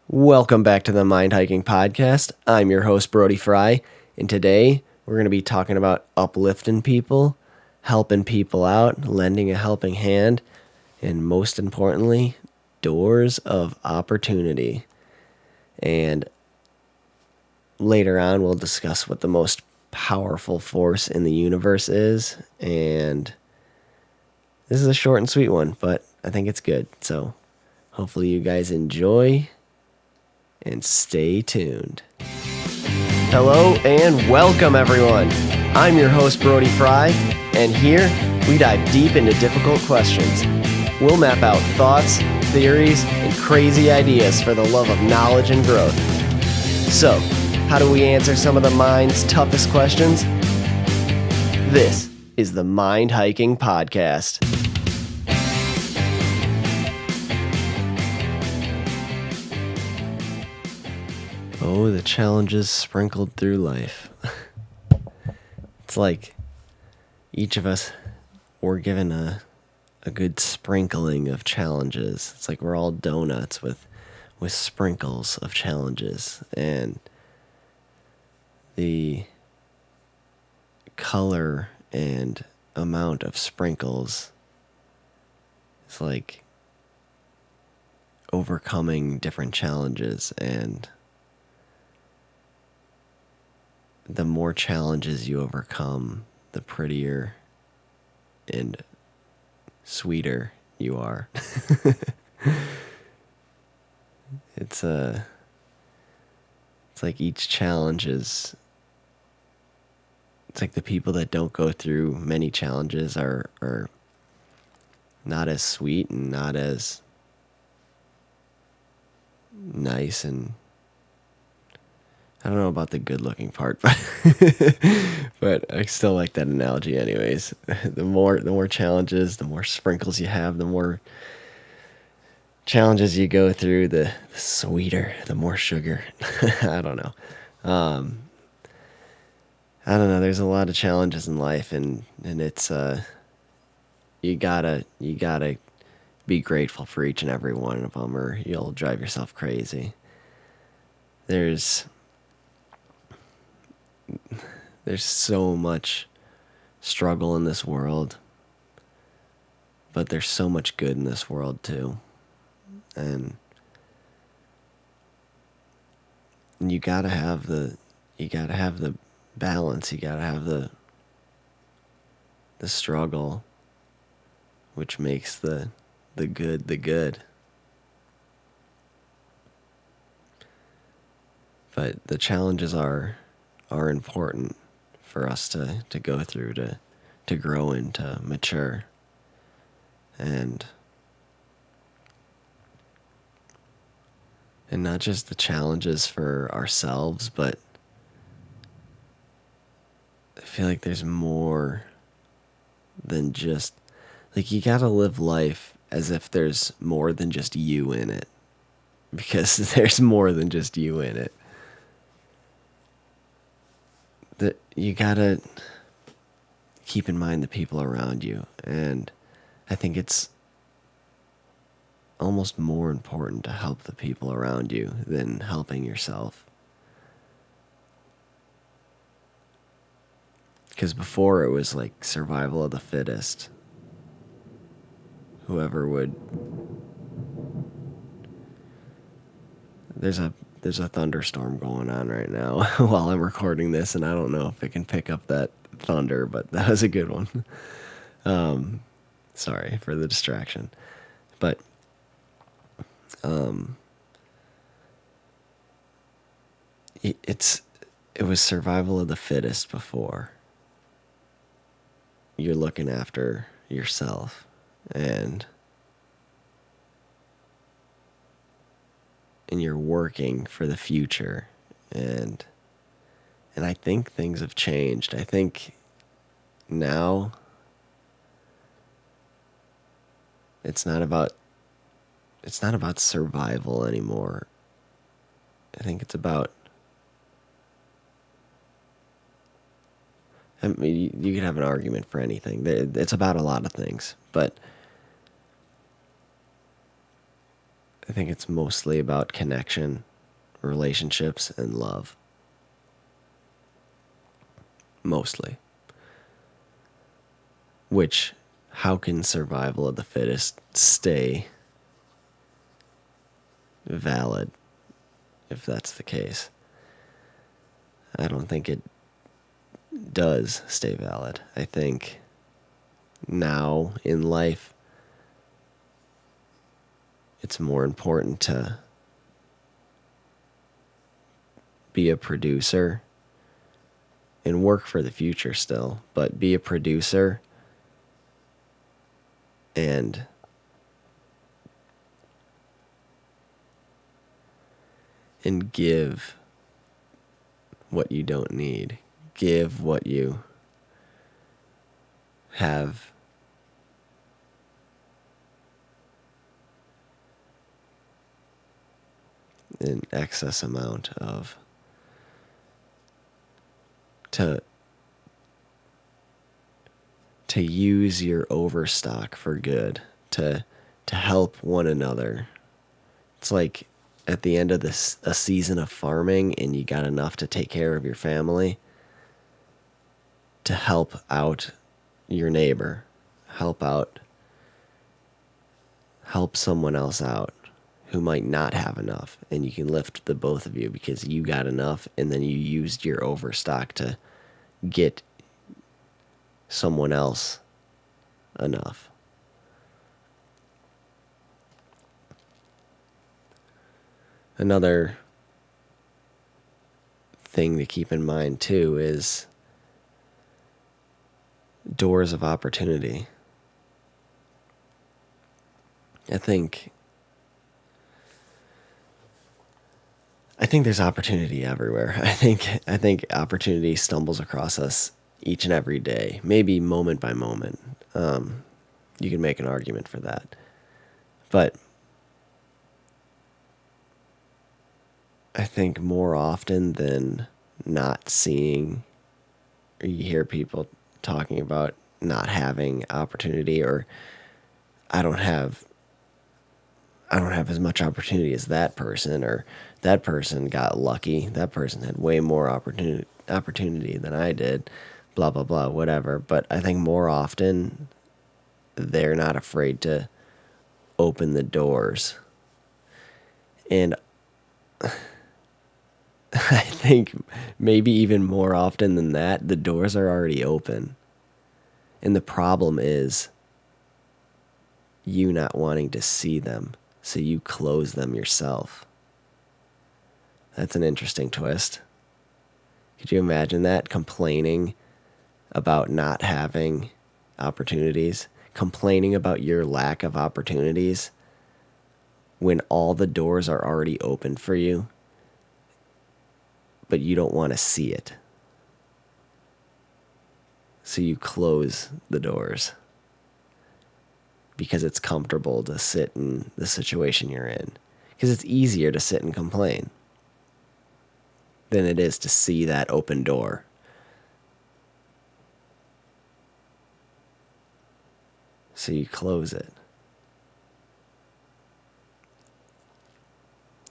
Welcome back to the Mind Hiking Podcast. I'm your host, Brody Frye, and today we're going to be talking about uplifting people, helping people out, lending a helping hand, and most importantly, doors of opportunity. And later on, we'll discuss what the most powerful force in the universe is. And this is a short and sweet one, but I think it's good. So hopefully you guys enjoy and stay tuned. Hello and welcome, everyone. I'm your host, Brody Frye, and here we dive deep into difficult questions. We'll map out thoughts, theories, and crazy ideas for the love of knowledge and growth. So, how do we answer some of the mind's toughest questions? This is the Mind Hiking Podcast. Oh, the challenges sprinkled through life. It's like each of us were given a good sprinkling of challenges. It's like we're all donuts with sprinkles of challenges. And the color and amount of sprinkles is like overcoming different challenges, and the more challenges you overcome, the prettier and sweeter you are. It's like each challenge is, it's like the people that don't go through many challenges are not as sweet and not as nice, and I don't know about the good looking part, but but I still like that analogy anyways. The more challenges, the more sprinkles you have, the more challenges you go through, the sweeter, the more sugar. I don't know. I don't know. There's a lot of challenges in life, and it's you gotta be grateful for each and every one of them, or you'll drive yourself crazy. There's so much struggle in this world, but there's so much good in this world too. And you gotta have the balance. You gotta have the struggle, which makes the good the good. But the challenges are important for us to go through, to grow and to mature. And not just the challenges for ourselves, but I feel like there's more than just, like, you gotta live life as if there's more than just you in it, because there's more than just you in it. That you gotta keep in mind the people around you, and I think it's almost more important to help the people around you than helping yourself. Because before it was like survival of the fittest. Whoever would. There's a thunderstorm going on right now while I'm recording this, and I don't know if it can pick up that thunder, but that was a good one. Sorry for the distraction. But it was survival of the fittest before. You're looking after yourself, and you're working for the future, and I think things have changed. I think now it's not about survival anymore. I think it's about, I mean, you could have an argument for anything. It's about a lot of things, but I think it's mostly about connection, relationships, and love. Mostly. Which, how can survival of the fittest stay valid if that's the case? I don't think it does stay valid. I think now in life, it's more important to be a producer and work for the future still, but be a producer and give what you don't need. Give what you have an excess amount of, to use your overstock for good, to help one another. It's like at the end of this a season of farming and you got enough to take care of your family, to help out your neighbor, help someone else out who might not have enough, and you can lift the both of you because you got enough and then you used your overstock to get someone else enough. Another thing to keep in mind too is doors of opportunity. I think there's opportunity everywhere. I think opportunity stumbles across us each and every day, maybe moment by moment. You can make an argument for that. But I think more often than not seeing, or you hear people talking about not having opportunity, or I don't have as much opportunity as that person, or that person got lucky, that person had way more opportunity than I did, blah blah blah, whatever. But I think more often they're not afraid to open the doors. And I think maybe even more often than that, the doors are already open. And the problem is you not wanting to see them, so you close them yourself. That's an interesting twist. Could you imagine that? Complaining about not having opportunities, complaining about your lack of opportunities when all the doors are already open for you, but you don't want to see it. So you close the doors because it's comfortable to sit in the situation you're in. Because it's easier to sit and complain than it is to see that open door. So you close it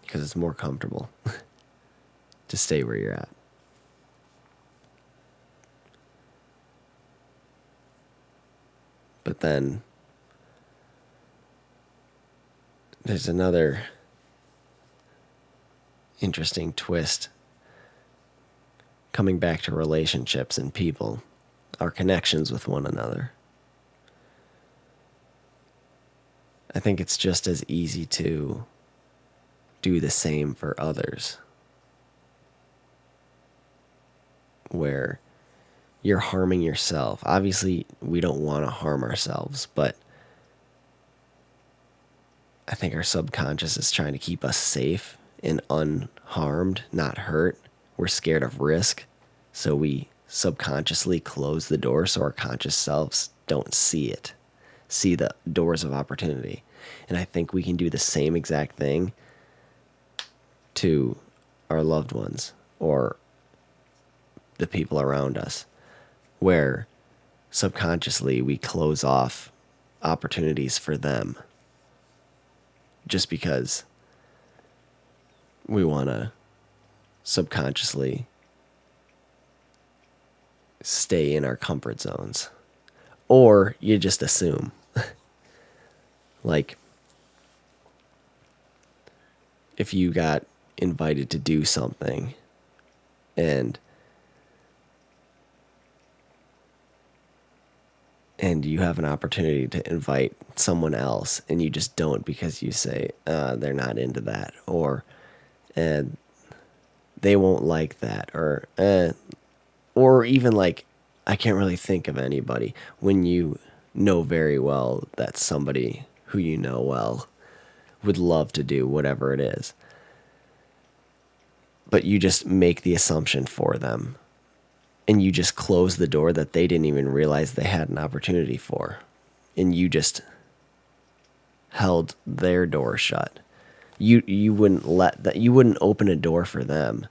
because it's more comfortable to stay where you're at. But then there's another interesting twist coming back to relationships and people, our connections with one another. I think it's just as easy to do the same for others, where you're harming yourself. Obviously, we don't want to harm ourselves, but I think our subconscious is trying to keep us safe and unharmed, not hurt. We're scared of risk, so we subconsciously close the door so our conscious selves don't see the doors of opportunity. And I think we can do the same exact thing to our loved ones or the people around us, where subconsciously we close off opportunities for them. just because we want to subconsciously stay in our comfort zones. Or you just assume. Like, if you got invited to do something and you have an opportunity to invite someone else and you just don't because you say they're not into that, or they won't like that, or even like, I can't really think of anybody, when you know very well that somebody who you know well would love to do whatever it is, but you just make the assumption for them and you just close the door that they didn't even realize they had an opportunity for, and you just held their door shut. You wouldn't let that, you wouldn't open a door for them.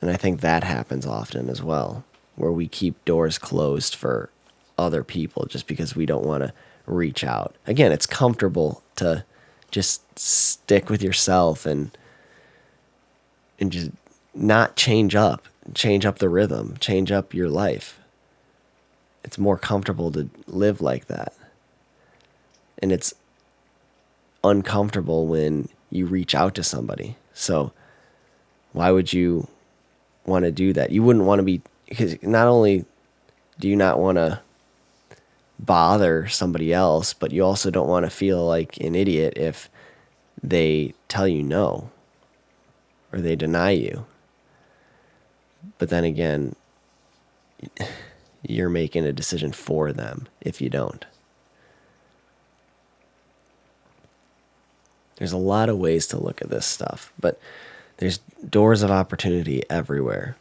And I think that happens often as well, where we keep doors closed for other people just because we don't want to reach out. Again, it's comfortable to just stick with yourself and just not change up the rhythm, change up your life. It's more comfortable to live like that. And it's uncomfortable when you reach out to somebody. So why would you want to do that? You wouldn't want to be, because not only do you not want to bother somebody else, but you also don't want to feel like an idiot if they tell you no or they deny you. But then again, you're making a decision for them if you don't. There's a lot of ways to look at this stuff, but there's doors of opportunity everywhere.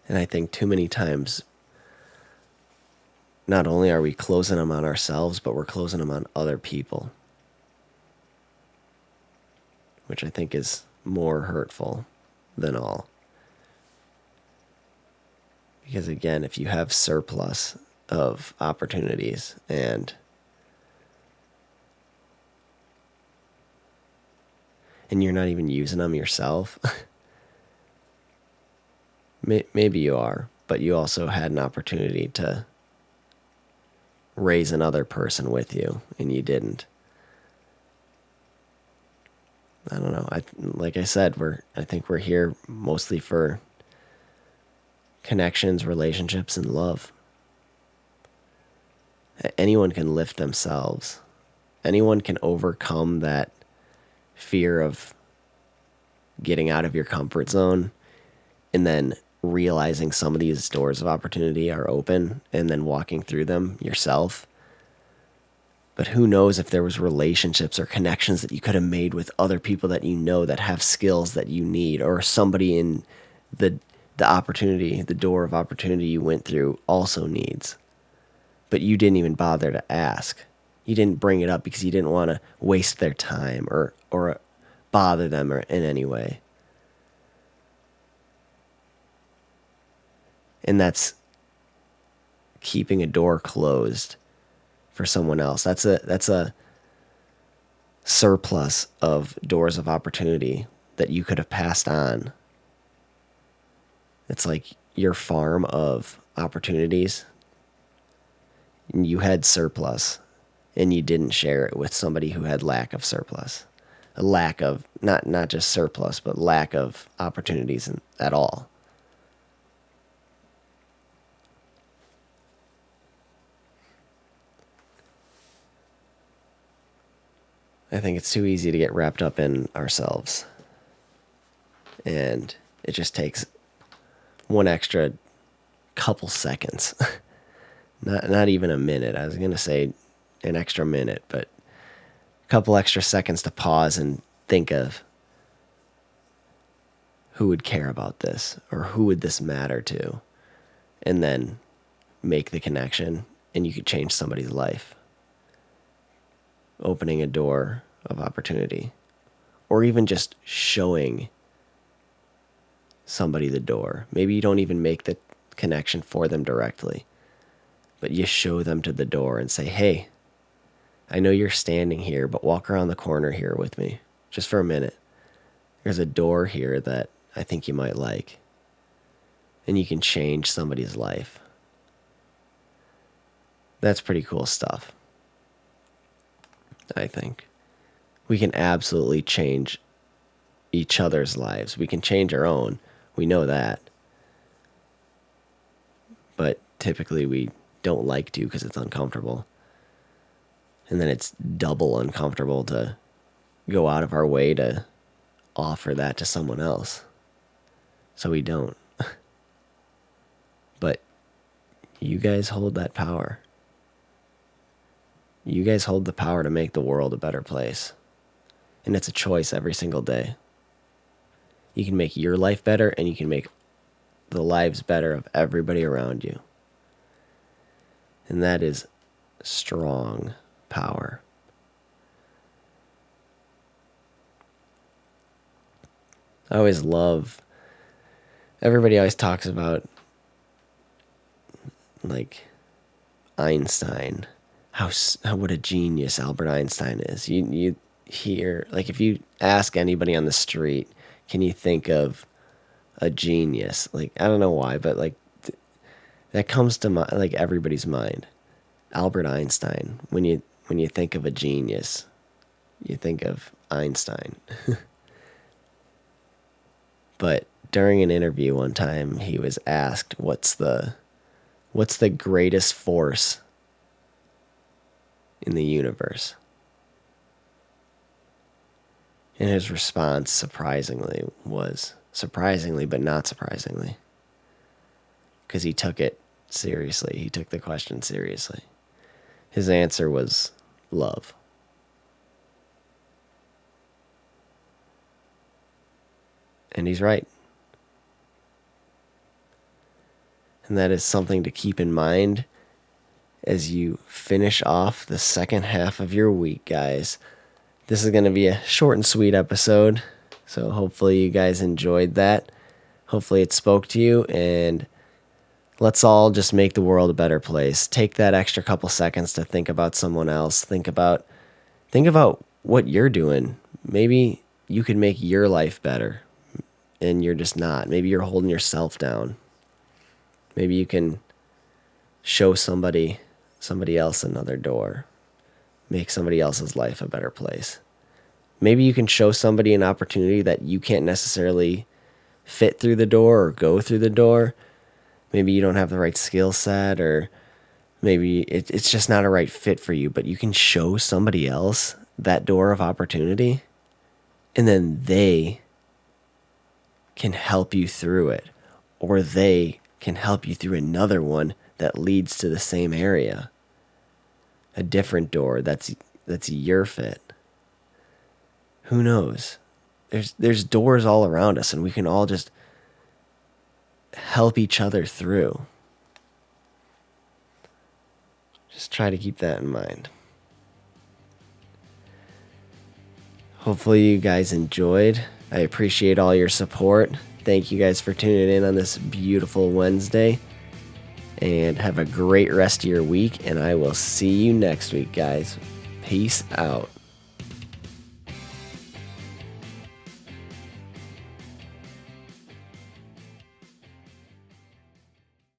And I think too many times, not only are we closing them on ourselves, but we're closing them on other people, which I think is more hurtful than all. Because again, if you have surplus of opportunities and you're not even using them yourself, maybe you are, but you also had an opportunity to raise another person with you and you didn't. I don't know. Like I said, I think we're here mostly for connections, relationships, and love. Anyone can lift themselves. Anyone can overcome that fear of getting out of your comfort zone and then realizing some of these doors of opportunity are open and then walking through them yourself. But who knows if there was relationships or connections that you could have made with other people that you know that have skills that you need, or somebody in the opportunity, the door of opportunity you went through also needs. But you didn't even bother to ask. You didn't bring it up because you didn't want to waste their time or bother them or in any way. And that's keeping a door closed for someone else. That's a surplus of doors of opportunity that you could have passed on. It's like your farm of opportunities. And you had surplus and you didn't share it with somebody who had lack of surplus. A lack of, not just surplus, but lack of opportunities at all. I think it's too easy to get wrapped up in ourselves. And it just takes one extra couple seconds. Not even a minute. I was going to say an extra minute, but a couple extra seconds to pause and think of who would care about this or who would this matter to, and then make the connection, and you could change somebody's life. Opening a door of opportunity, or even just showing somebody the door. Maybe you don't even make the connection for them directly, but you show them to the door and say, hey, I know you're standing here, but walk around the corner here with me just for a minute. There's a door here that I think you might like. And you can change somebody's life. That's pretty cool stuff, I think. We can absolutely change each other's lives. We can change our own. We know that. But typically we don't like to because it's uncomfortable. And then it's double uncomfortable to go out of our way to offer that to someone else. So we don't. But you guys hold that power. You guys hold the power to make the world a better place. And it's a choice every single day. You can make your life better, and you can make the lives better of everybody around you. And that is strong power. I always love, everybody always talks about, like, Einstein, how what a genius Albert Einstein is. You hear, like, if you ask anybody on the street, can you think of a genius? Like, I don't know why, but like that comes to like everybody's mind. Albert Einstein. When you think of a genius, you think of Einstein. But during an interview one time, he was asked, what's the greatest force in the universe? And his response, surprisingly, but not surprisingly. Because he took it seriously. He took the question seriously. His answer was love. And he's right. And that is something to keep in mind as you finish off the second half of your week, guys. This is going to be a short and sweet episode, so hopefully you guys enjoyed that. Hopefully it spoke to you, and let's all just make the world a better place. Take that extra couple seconds to think about someone else. Think about what you're doing. Maybe you could make your life better, and you're just not. Maybe you're holding yourself down. Maybe you can show somebody else another door. Make somebody else's life a better place. Maybe you can show somebody an opportunity that you can't necessarily fit through the door or go through the door. Maybe you don't have the right skill set, or maybe it's just not a right fit for you, but you can show somebody else that door of opportunity, and then they can help you through it, or they can help you through another one that leads to the same area. A different door that's your fit. Who knows? There's doors all around us, and we can all just help each other through. Just try to keep that in mind. Hopefully you guys enjoyed. I appreciate all your support. Thank you guys for tuning in on this beautiful Wednesday. And have a great rest of your week, and I will see you next week, guys. Peace out.